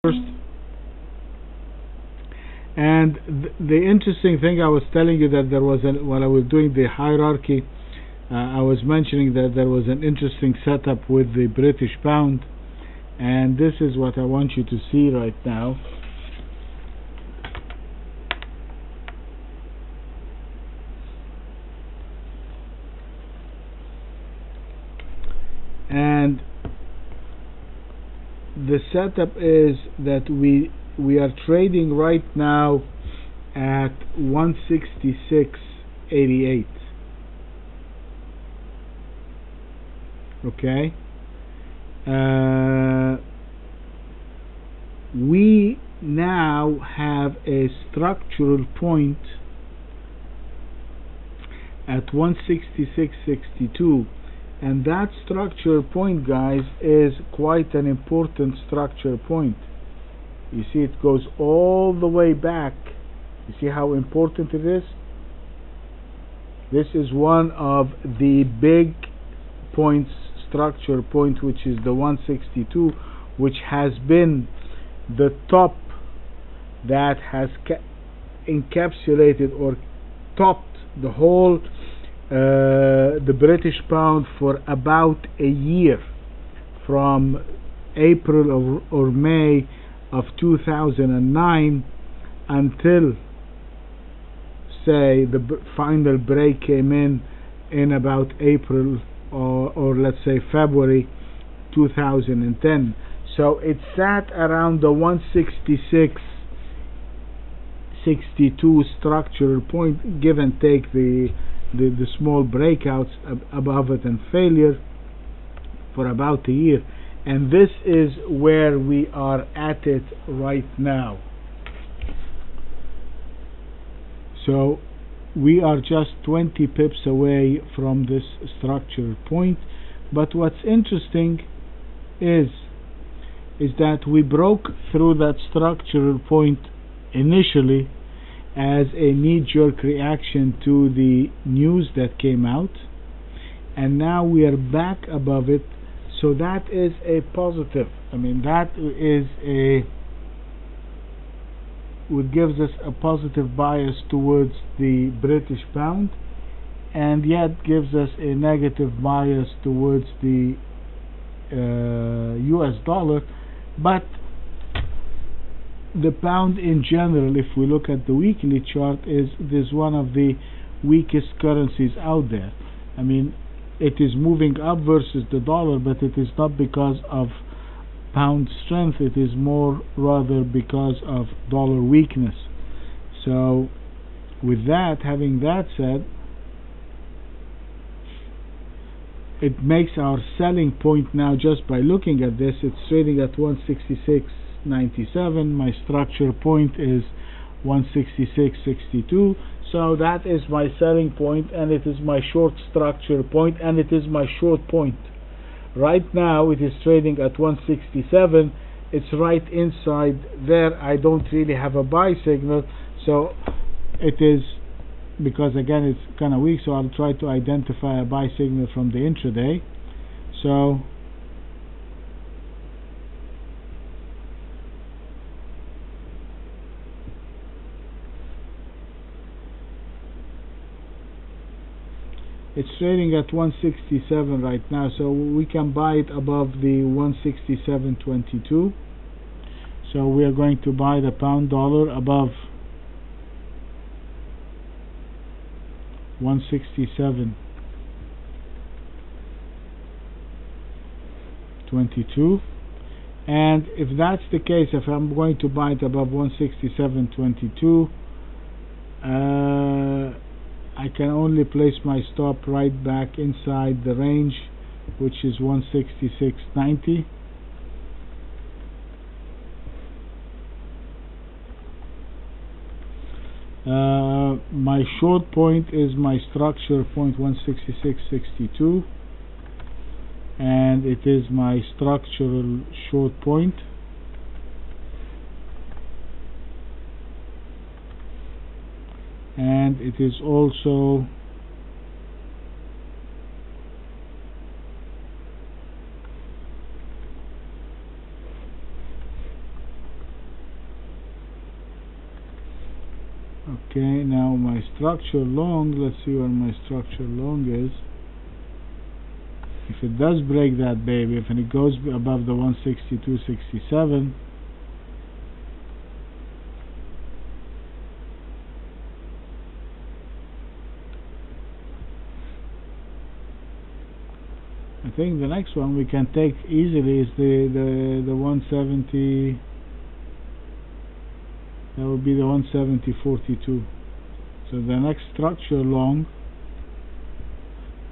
first. And the interesting thing I was telling you that there was while I was doing the hierarchy, I was mentioning that there was an interesting setup with the British pound, and this is what I want you to see right now. And the setup is that we are trading right now at 166.88. Okay, we now have a structural point at 166.62, and that structure point, guys, is quite an important structure point. You see, it goes all the way back. You see how important it is? This is one of the big points, structure point, which is the 162, which has been the top that has encapsulated or topped the whole the British pound for about a year, from April or May of 2009 until, say, the final break came in about April or let's say February 2010. So it sat around the 166.62 structural point, give and take the small breakouts above it and failure, for about a year. And this is where we are at it right now. So we are just 20 pips away from this structure point. But what's interesting is that we broke through that structural point initially as a knee-jerk reaction to the news that came out, and now we are back above it. So that is a positive. I mean, that is what gives us a positive bias towards the British pound, and yet gives us a negative bias towards the US dollar. But the pound in general, if we look at the weekly chart, is one of the weakest currencies out there. I mean, it is moving up versus the dollar, but it is not because of pound strength. It is more rather because of dollar weakness. So with that, having that said, it makes our selling point now, just by looking at this, it's trading at 166.97. My structure point is 166.62. So that is my selling point, and it is my short structure point, and it is my short point. Right now it is trading at 167. It's right inside there. I don't really have a buy signal, so it is, because again it's kind of weak, so I'll try to identify a buy signal from the intraday. So it's trading at 167 right now, so we can buy it above the 167.22. So we are going to buy the pound dollar above 167.22, and if that's the case, if I'm going to buy it above 167.22, I can only place my stop right back inside the range, which is 166.90. My short point is my structure point 166.62, and it is my structural short point. And it is also Okay, now my structure long, let's see where my structure long is. If it does break that baby, if it goes above the 162.67, I think the next one we can take easily is the 170. That would be the 170.42. So the next structure long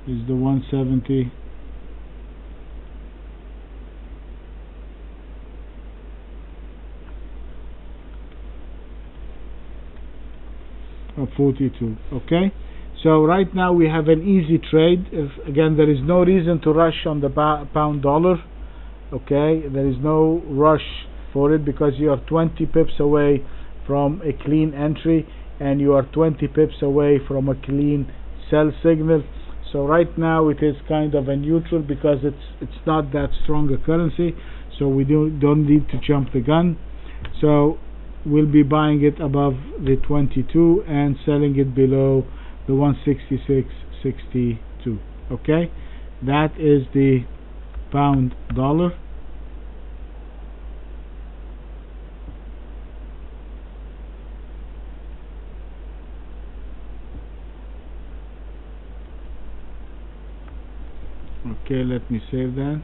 is the 170. Of 42. Okay, so right now we have an easy trade. Again, there is no reason to rush on the pound dollar. Okay, there is no rush for it because you are 20 pips away from a clean entry and you are 20 pips away from a clean sell signal. So right now it is kind of a neutral because it's not that strong a currency, so we don't need to jump the gun. So we'll be buying it above the 22 and selling it below the 166.62. Okay, that is the pound dollar. Okay, let me save that.